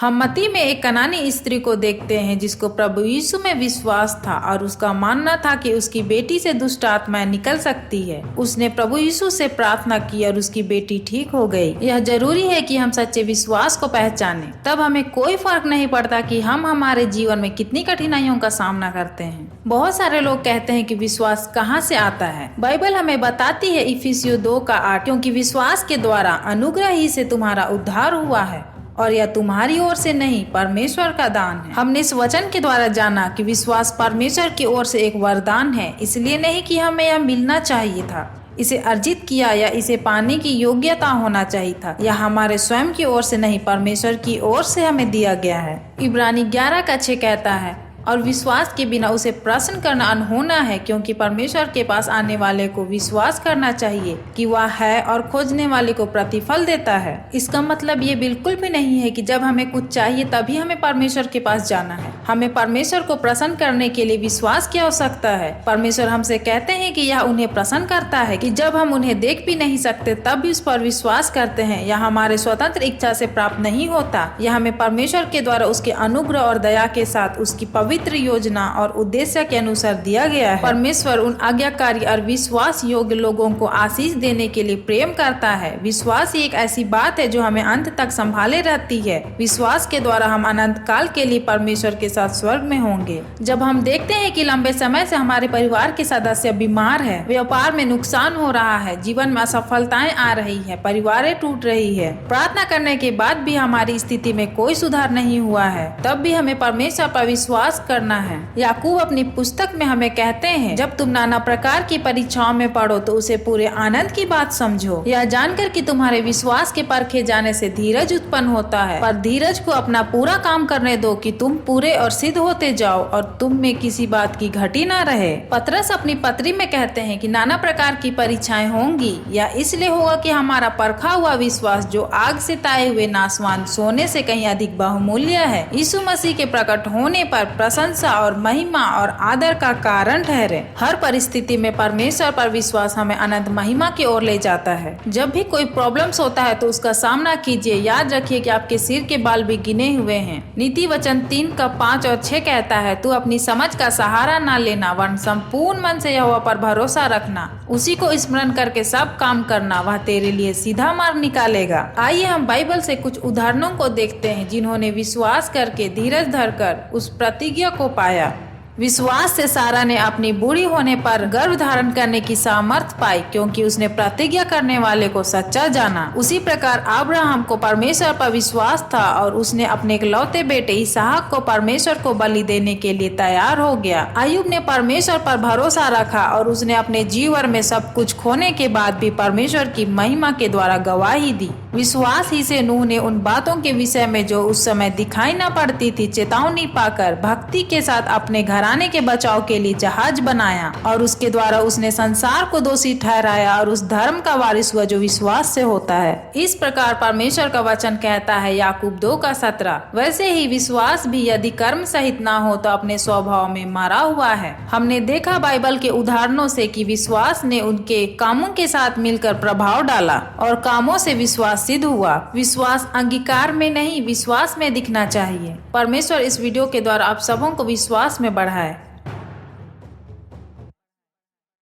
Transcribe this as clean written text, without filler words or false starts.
हम मत्ती में एक कनानी स्त्री को देखते हैं जिसको प्रभु यीशु में विश्वास था और उसका मानना था कि उसकी बेटी से दुष्ट आत्माएं निकल सकती है। उसने प्रभु यीशु से प्रार्थना की और उसकी बेटी ठीक हो गई। यह जरूरी है कि हम सच्चे विश्वास को पहचानें, तब हमें कोई फर्क नहीं पड़ता कि हम हमारे जीवन में कितनी कठिनाइयों का सामना करते हैं। बहुत सारे लोग कहते हैं कि विश्वास कहाँ से आता है। बाइबल हमें बताती है इफिसियों 2:8, क्योंकि विश्वास के द्वारा अनुग्रह ही से तुम्हारा उद्धार हुआ है और यह तुम्हारी ओर से नहीं, परमेश्वर का दान है। हमने इस वचन के द्वारा जाना कि विश्वास परमेश्वर की ओर से एक वरदान है, इसलिए नहीं कि हमें यह मिलना चाहिए था, इसे अर्जित किया या इसे पाने की योग्यता होना चाहिए था। यह हमारे स्वयं की ओर से नहीं, परमेश्वर की ओर से हमें दिया गया है। इब्रानी 11:6 कहता है, और विश्वास के बिना उसे प्रसन्न करना अनहोना है, क्योंकि परमेश्वर के पास आने वाले को विश्वास करना चाहिए कि वह है और खोजने वाले को प्रतिफल देता है। इसका मतलब ये बिल्कुल भी नहीं है कि जब हमें कुछ चाहिए तभी हमें परमेश्वर के पास जाना है। हमें परमेश्वर को प्रसन्न करने के लिए विश्वास की आवश्यकता है। परमेश्वर हमसे कहते हैं कि यह उन्हें प्रसन्न करता है कि जब हम उन्हें देख भी नहीं सकते तब भी उस पर विश्वास करते हैं। यह हमारे स्वतंत्र इच्छा से प्राप्त नहीं होता, यह हमें परमेश्वर के द्वारा उसके अनुग्रह और दया के साथ उसकी पवित्र योजना और उद्देश्य के अनुसार दिया गया है। परमेश्वर उन आज्ञाकारी और विश्वास योग्य लोगों को आशीष देने के लिए प्रेम करता है। विश्वास ही एक ऐसी बात है जो हमें अंत तक संभाले रहती है। विश्वास के द्वारा हम अनंत काल के लिए परमेश्वर के साथ स्वर्ग में होंगे। जब हम देखते हैं कि लंबे समय से हमारे परिवार के सदस्य बीमार है, व्यापार में नुकसान हो रहा है, जीवन में असफलताएं आ रही है, परिवारें टूट रही है, प्रार्थना करने के बाद भी हमारी स्थिति में कोई सुधार नहीं हुआ है, तब भी हमें परमेश्वर पर विश्वास करना है। याकूब अपनी पुस्तक में हमें कहते हैं, जब तुम नाना प्रकार की परीक्षाओं में पड़ो तो उसे पूरे आनंद की बात समझो, यह जानकर कि तुम्हारे विश्वास के परखे जाने से धीरज उत्पन्न होता है। पर धीरज को अपना पूरा काम करने दो कि तुम पूरे और सिद्ध होते जाओ और तुम में किसी बात की घटी ना रहे। पतरस अपनी पत्री में कहते हैं कि नाना प्रकार की परीक्षाएं होंगी, या इसलिए होगा कि हमारा परखा हुआ विश्वास जो आग से ताए हुए नासवान सोने से कहीं अधिक बहुमूल्य है, यीशु मसीह के प्रकट होने पर प्रशंसा और महिमा और आदर का कारण ठहरे। हर परिस्थिति में परमेश्वर पर विश्वास हमें अनंत महिमा की ओर ले जाता है। जब भी कोई प्रॉब्लम्स होता है तो उसका सामना कीजिए। याद रखिए कि आपके सिर के बाल भी गिने हुए हैं। नीति वचन 3:5 और 6 कहता है, तू अपनी समझ का सहारा ना लेना, वरन संपूर्ण मन से यहोवा पर भरोसा रखना, उसी को स्मरण करके सब काम करना, वह तेरे लिए सीधा मार्ग निकालेगा। आइए हम बाइबल से कुछ उदाहरणों को देखते हैं जिन्होंने विश्वास करके धीरज धरकर उस प्रतिज्ञा को पाया। विश्वास से सारा ने अपनी बूढ़ी होने पर गर्भ धारण करने की सामर्थ पाई, क्योंकि उसने प्रतिज्ञा करने वाले को सच्चा जाना। उसी प्रकार अब्राहम को परमेश्वर पर विश्वास था और उसने अपने इकलौते बेटे इसहाक को परमेश्वर को बलि देने के लिए तैयार हो गया। अय्यूब ने परमेश्वर पर भरोसा रखा और उसने अपने जीवन में सब कुछ खोने के बाद भी परमेश्वर की महिमा के द्वारा गवाही दी। विश्वास ही से नूह ने उन बातों के विषय में जो उस समय दिखाई न पड़ती थी चेतावनी पाकर भक्ति के साथ अपने घराने के बचाव के लिए जहाज बनाया, और उसके द्वारा उसने संसार को दोषी ठहराया और उस धर्म का वारिस हुआ जो विश्वास से होता है। इस प्रकार परमेश्वर का वचन कहता है याकूब 2:17, वैसे ही विश्वास भी यदि कर्म सहित ना हो तो अपने स्वभाव में मारा हुआ है। हमने देखा बाइबल के उदाहरणों से कि विश्वास ने उनके कामों के साथ मिलकर प्रभाव डाला और कामों से विश्वास सिद्ध हुआ। विश्वास अंगीकार में नहीं, विश्वास में दिखना चाहिए। परमेश्वर इस वीडियो के द्वारा आप सबों को विश्वास में बढ़ाए।